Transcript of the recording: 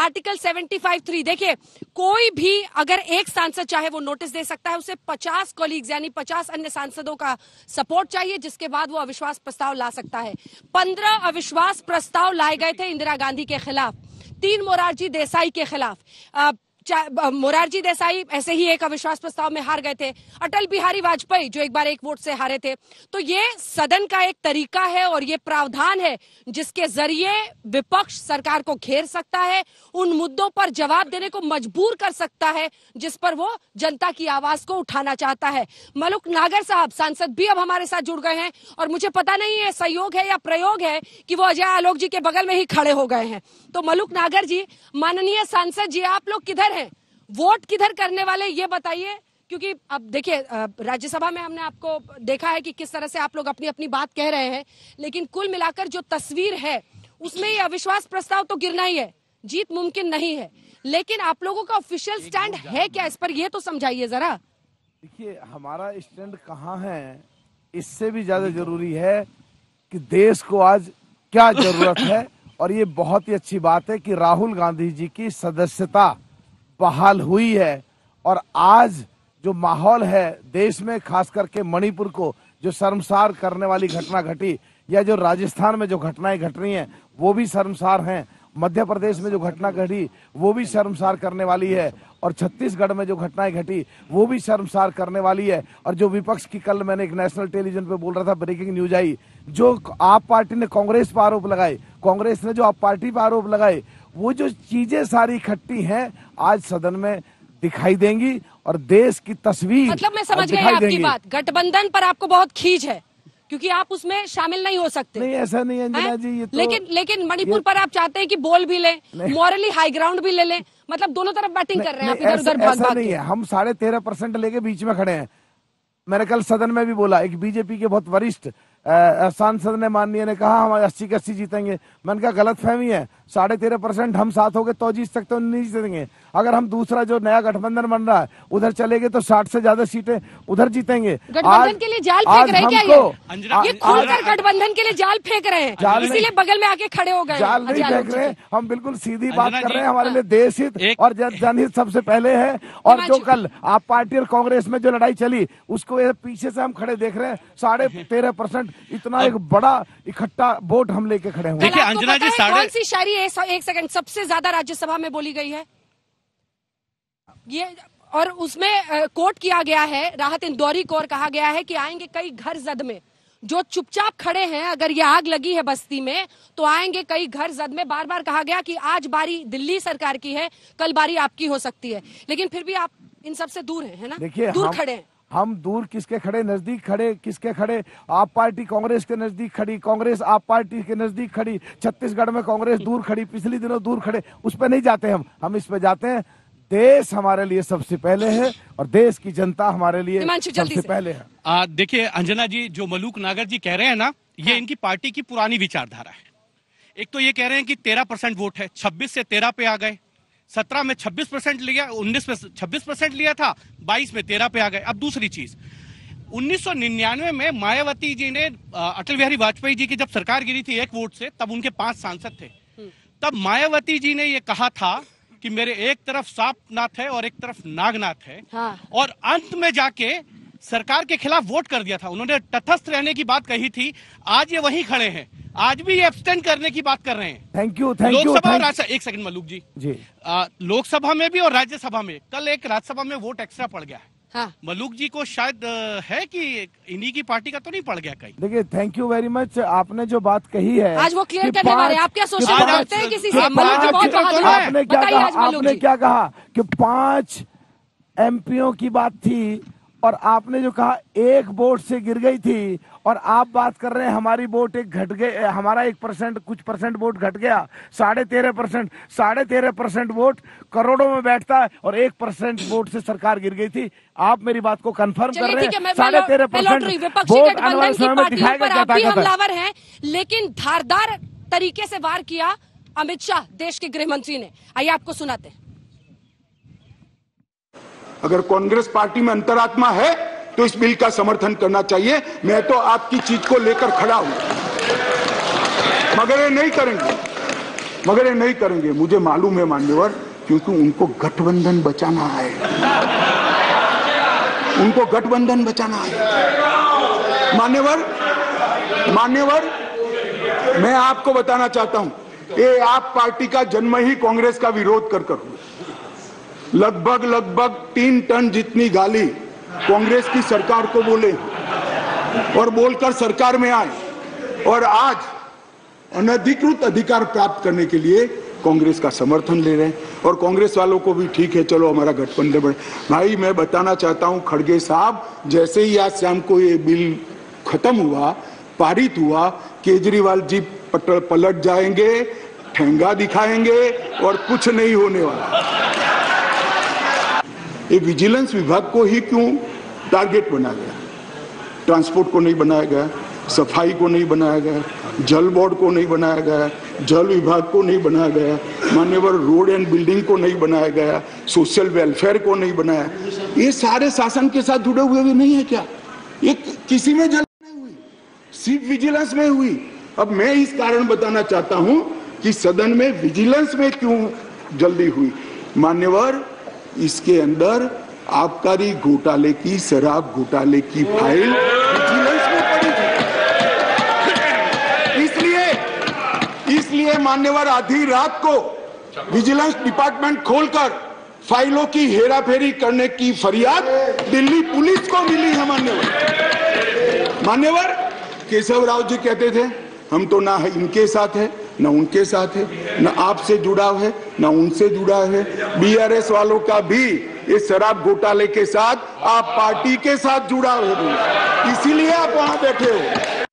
Article 75(3), देखिए कोई भी अगर एक सांसद चाहे वो नोटिस दे सकता है, उसे 50 कॉलीग्स यानी 50 अन्य सांसदों का सपोर्ट चाहिए, जिसके बाद वो अविश्वास प्रस्ताव ला सकता है। 15 अविश्वास प्रस्ताव लाए गए थे इंदिरा गांधी के खिलाफ, 3 मोरारजी देसाई के खिलाफ। मोरारजी देसाई ऐसे ही एक अविश्वास प्रस्ताव में हार गए थे, अटल बिहारी वाजपेयी जो एक बार एक वोट से हारे थे। तो ये सदन का एक तरीका है और ये प्रावधान है जिसके जरिए विपक्ष सरकार को घेर सकता है, उन मुद्दों पर जवाब देने को मजबूर कर सकता है जिस पर वो जनता की आवाज को उठाना चाहता है। मलुक नागर साहब सांसद भी अब हमारे साथ जुड़ गए हैं और मुझे पता नहीं है सहयोग है या प्रयोग है कि वो अजय आलोक जी के बगल में ही खड़े हो गए हैं। तो मलुक नागर जी, माननीय सांसद जी, आप लोग किधर हैं, वोट किधर करने वाले ये बताइए, क्योंकि अब देखिए राज्यसभा में हमने आपको देखा है कि किस तरह से आप लोग अपनी अपनी बात कह रहे हैं, लेकिन कुल मिलाकर जो तस्वीर है उसमें ये अविश्वास प्रस्ताव तो गिरना ही है, जीत मुमकिन नहीं है, लेकिन आप लोगों का ऑफिशियल स्टैंड है क्या इस पर, ये तो समझाइए जरा। देखिए हमारा स्टैंड कहाँ है, इससे भी ज्यादा जरूरी है कि देश को आज क्या जरूरत है। और ये बहुत ही अच्छी बात है कि राहुल गांधी जी की सदस्यता बहाल हुई है और आज जो माहौल है देश में, खास करके मणिपुर को जो शर्मसार करने वाली घटना घटी, या जो राजस्थान में जो घटनाएं घट रही हैं वो भी शर्मसार हैं, मध्य प्रदेश में जो घटना घटी वो भी शर्मसार करने वाली है, और छत्तीसगढ़ में जो घटनाएं घटी वो भी शर्मसार करने वाली है। और जो विपक्ष की, कल मैंने एक नेशनल टेलीविजन पे बोल रहा था, ब्रेकिंग न्यूज आई, जो आप पार्टी ने कांग्रेस पर आरोप लगाए, कांग्रेस ने जो आप पार्टी पर आरोप लगाए, वो जो चीजें सारी इकट्ठी हैं आज सदन में दिखाई देंगी और देश की तस्वीर, मतलब मैं समझ गई आपकी बात, गठबंधन पर आपको बहुत खींच है क्योंकि आप उसमें शामिल नहीं हो सकते। नहीं, ऐसा नहीं है अंजना जी, ये तो लेकिन मणिपुर पर आप चाहते हैं कि बोल भी लें, मॉरली हाई ग्राउंड भी ले लें, मतलब दोनों तरफ बैटिंग कर रहे हैं आप, इधर उधर भाग भाग। नहीं है, हम 13.5% लेके बीच में खड़े हैं। मैंने कल सदन में भी बोला, एक बीजेपी के बहुत वरिष्ठ सांसद ने, माननीय ने कहा हम 80 के 80 जीतेंगे। मैंने कहा गलत फहमी है, 13.5% हम साथ हो गए तो जीत सकते, नहीं जीतेंगे। अगर हम दूसरा जो नया गठबंधन बन रहा है उधर चलेंगे तो 60 से ज्यादा सीटें उधर जीतेंगे। गठबंधन के लिए जाल फेंक रहे हैं क्या ये खुलकर गठबंधन के लिए जाल फेंक रहे हैं, इसीलिए बगल में आके खड़े हो गए। जाल नहीं फेंक रहे, हम बिल्कुल सीधी बात कर रहे हैं, हमारे लिए देश हित और जनहित सबसे पहले है। और जो कल आप पार्टी और कांग्रेस में जो लड़ाई चली उसको पीछे से हम खड़े देख रहे हैं, 13.5% इतना एक बड़ा इकट्ठा वोट हम लेके खड़े हुए। देखिए अंजना जी, कौन सी शायरी एक सेकंड सबसे ज्यादा राज्यसभा में बोली गई है ये, और उसमें कोट किया गया है राहत इंदौरी को और कहा गया है कि आएंगे कई घर जद में, जो चुपचाप खड़े हैं, अगर ये आग लगी है बस्ती में तो आएंगे कई घर जद में। बार बार कहा गया कि आज बारी दिल्ली सरकार की है, कल बारी आपकी हो सकती है, लेकिन फिर भी आप इन सबसे दूर हैं, है ना? देखिए दूर खड़े हैं। हम दूर किसके खड़े, नजदीक खड़े किसके खड़े? आप पार्टी कांग्रेस के नजदीक खड़ी, कांग्रेस आप पार्टी के नजदीक खड़ी, छत्तीसगढ़ में कांग्रेस दूर खड़ी, पिछले दिनों दूर खड़े, उस पर नहीं जाते हम इस पे जाते हैं। देश हमारे लिए सबसे पहले है और देश की जनता हमारे लिए सबसे पहले है। देखिए अंजना जी, जो मलूक नागर जी कह रहे हैं ना, ये इनकी पार्टी की पुरानी विचारधारा है। एक तो ये कह रहे हैं कि 13% वोट है, 26 से 13 पे आ गए, 17 में 26% लिया, 19 में 26% लिया था, 22 में 13 पे आ गए। अब दूसरी चीज, 1999 में मायावती जी ने, अटल बिहारी वाजपेयी जी की जब सरकार गिरी थी 1 वोट से, तब उनके 5 सांसद थे। तब मायावती जी ने ये कहा था कि मेरे एक तरफ सांपनाथ है और एक तरफ नागनाथ है। हाँ। और अंत में जाके सरकार के खिलाफ वोट कर दिया था। उन्होंने तटस्थ रहने की बात कही थी, आज ये वहीं खड़े हैं, आज भी ये एब्सटेंड करने की बात कर रहे हैं। थैंक यू लोकसभा और राज्यसभा, एक सेकंड मलूक जी, लोकसभा में भी और राज्यसभा में, कल एक राज्यसभा में वोट एक्स्ट्रा पड़ गया है। हाँ। मलूक जी को शायद है कि इन्हीं की पार्टी का तो नहीं पड़ गया कहीं। देखिए थैंक यू वेरी मच, आपने जो बात कही है आज वो क्लियर करने वाले, आप क्या सोचते हैं किसी से? आपने क्या कहा कि 5 एमपीओ की बात थी और आपने जो कहा 1 वोट से गिर गई थी, और आप बात कर रहे हैं हमारी वोट एक घट गए, हमारा 1% कुछ परसेंट वोट घट गया, 13.5% वोट करोड़ों में बैठता है और 1% वोट से सरकार गिर गई थी। आप मेरी बात को कंफर्म कर रहे हैं, 13.5% वोट आने वाले समय में दिखाएगा क्या ताकत है। हमलावर हैं, लेकिन धारदार तरीके से वार किया अमित शाह, देश के गृह मंत्री ने। आइए आपको सुनाते हैं। अगर कांग्रेस पार्टी में अंतरात्मा है तो इस बिल का समर्थन करना चाहिए। मैं तो आपकी चीज को लेकर खड़ा हूं, मगर ये नहीं करेंगे। मगर ये नहीं करेंगे, मुझे मालूम है मान्यवर, क्योंकि उनको गठबंधन बचाना है, उनको गठबंधन बचाना है। मान्यवर मैं आपको बताना चाहता हूं, ये आप पार्टी का जन्म ही कांग्रेस का विरोध कर हुआ। लगभग 3 टन जितनी गाली कांग्रेस की सरकार को बोले और बोलकर सरकार में आए, और आज अनधिकृत अधिकार प्राप्त करने के लिए कांग्रेस का समर्थन ले रहे हैं। और कांग्रेस वालों को भी ठीक है, चलो हमारा गठबंधन बढ़े। भाई मैं बताना चाहता हूं खड़गे साहब, जैसे ही आज शाम को ये बिल खत्म हुआ, पारित हुआ, केजरीवाल जी पलट जाएंगे, ठेंगा दिखाएंगे और कुछ नहीं होने वाला। ये विजिलेंस विभाग को ही क्यों टारगेट बनाया गया? ट्रांसपोर्ट को नहीं बनाया गया, सफाई को नहीं बनाया गया, जल बोर्ड को नहीं बनाया गया, जल विभाग को नहीं बनाया गया, मान्यवर रोड एंड बिल्डिंग को नहीं बनाया गया, सोशल वेलफेयर को नहीं बनाया। ये सारे शासन के साथ जुड़े हुए भी नहीं है क्या? ये किसी में जल्दी नहीं हुई, सिर्फ विजिलेंस में हुई। अब मैं इस कारण बताना चाहता हूं कि सदन में विजिलेंस में क्यों जल्दी हुई। मान्यवर, इसके अंदर आबकारी घोटाले की, शराब घोटाले की फाइल विजिलेंस में पड़ी थी। इसलिए मान्यवर आधी रात को विजिलेंस डिपार्टमेंट खोलकर फाइलों की हेराफेरी करने की फरियाद दिल्ली पुलिस को मिली है। मान्यवर केशव राव जी कहते थे हम तो ना इनके साथ है, ना उनके साथ है, ना आपसे जुड़ाव है, ना उनसे जुड़ा है। बीआरएस वालों का भी इस शराब घोटाले के साथ आप पार्टी के साथ जुड़ाव है, इसीलिए आप वहां बैठे हो।